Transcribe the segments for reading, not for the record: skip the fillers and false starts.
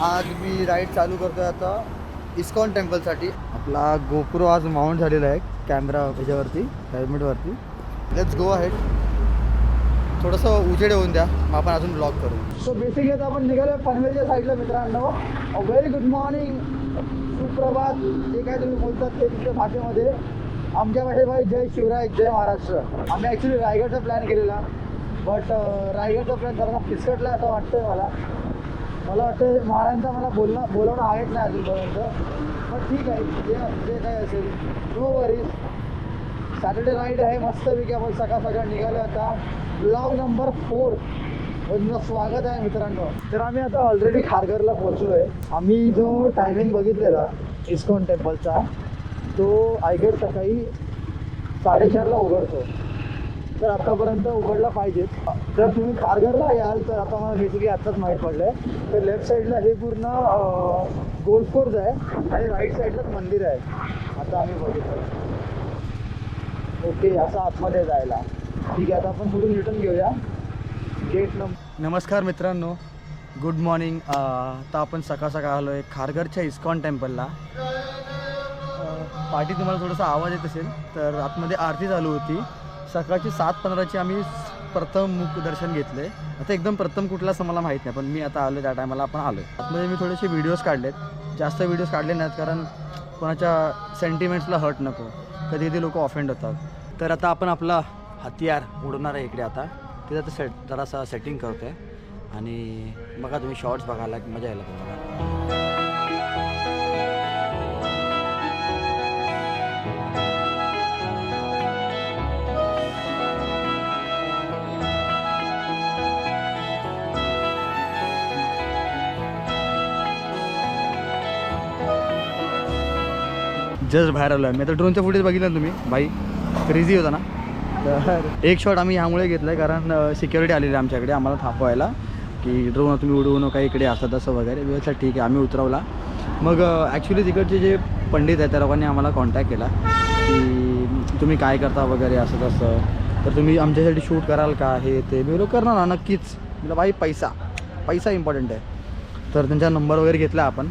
आज मी राईड चालू करतोय आता इस्कॉन टेम्पलसाठी. आपला गोप्रो आज माउंट झालेला आहे कॅमेरा ह्याच्यावरती हेल्मेटवरती. Let's go ahead. थोडंसं उजेड होऊन द्या, मग आपण अजून ब्लॉग करू. सो बेसिकली आता आपण निघालो पनवेलच्या साईडला मित्रांनो. व्हेरी गुड मॉर्निंग, सुप्रभात, जे काय तुम्ही बोलतात ते तुमच्या भाषेमध्ये. आमच्या भाषेमध्ये जय शिवराय, जय महाराष्ट्र. आम्ही ॲक्च्युली रायगडचा प्लॅन केलेला, बट रायगडचा प्लॅन जरा फिसकटला असं वाटतंय मला. मला वाटतं महाराजांचा मला बोलवणं आहेच नाही अजूनपर्यंत. पण ठीक आहे, जे काय असेल नो वरीज. सॅटर्डे नाईट आहे, मस्तपैकी आपण सकाळ निघालो. आता ब्लॉग नंबर 4 तुमचं स्वागत आहे मित्रांनो. तर आम्ही आता ऑलरेडी खारघरला पोहोचलो आहे. आम्ही जो टायमिंग बघितलेला इस्कॉन टेम्पलचा, तो आय गेट सकाळी 4:30ला उघडतो. तर आत्तापर्यंत उघडला पाहिजे. जर तुम्ही खारघरला याल तर आता मला बेसिकली आत्ताच माहीत पडलं आहे, तर लेफ्ट साईडला हे पूर्ण गोल्फ कोर्स आहे आणि राईट साईडलाच मंदिर आहे. आता आम्ही बघितलं. ओके, असं आतमध्ये जायला. ठीक आहे, आता आपण पुढून रिटर्न घेऊया गेट नंबर. नमस्कार मित्रांनो, गुड मॉर्निंग. आता आपण सकाळ आलो आहे खारघरच्या इस्कॉन टेम्पलला. पाठी तुम्हाला थोडासा आवाज येत असेल, तर आतमध्ये आरती चालू होती. सकाळची 7:15ची आम्ही प्रथम मुख दर्शन घेतलं आहे. आता एकदम प्रथम कुठलं असं मला माहीत नाही, पण मी आता आलो त्या टायमाला आपण आलो आहे. आतमध्ये मी थोडेसे व्हिडिओज काढलेत. जास्त व्हिडिओज काढले नाहीत, कारण कोणाच्या सेंटिमेंट्सला हर्ट नको, कधी कधी लोक ऑफेंड होतात. तर आता आपण आपला हत्यार उडवणार आहे इकडे. आता तिथं आता जरासा सेटिंग करतो आहे आणि बघा तुम्ही शॉर्ट्स बघायला मजा यायला तुम्हाला. जस्ट बाहेर आलो आहे मी. आता ड्रोनच्या फुटेज बघितलं ना तुम्ही, बाई क्रेझी होता ना. तर एक शॉट आम्ही ह्यामुळे घेतला आहे, कारण सिक्युरिटी आलेली आमच्याकडे आम्हाला थांबवायला, की ड्रोन तुम्ही उडवू नका इकडे असं तसं वगैरे. व्यवस्था ठीक आहे, आम्ही उतरवला. मग ॲक्च्युली तिकडचे जे पंडित आहेत त्या लोकांनी आम्हाला कॉन्टॅक्ट केला की तुम्ही काय करता वगैरे असं तसं, तर तुम्ही आमच्यासाठी शूट कराल का, हे ते. मी बोललो करणार ना, नक्कीच. म्हटलं बाई पैसा इम्पॉर्टंट आहे. तर त्यांचा नंबर वगैरे घेतला आपण.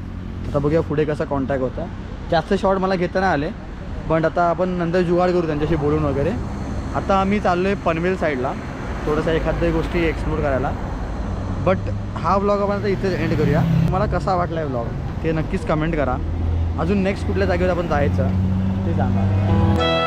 आता बघूया पुढे कसा कॉन्टॅक्ट होता. जास्त शॉट मला घेता नाही आले, पण आता आपण नंतर जुगाड करू त्यांच्याशी बोलून वगैरे. आता आम्ही चाललो आहे पनवेल साईडला थोडंसं एखाद्या गोष्टी एक्सप्लोर करायला. बट हा व्लॉग आपण आता इथेच एंड करूया. मला कसा वाटला आहे व्लॉग ते नक्कीच कमेंट करा. अजून नेक्स्ट कुठल्या जागेवर आपण जायचं ते सांगा.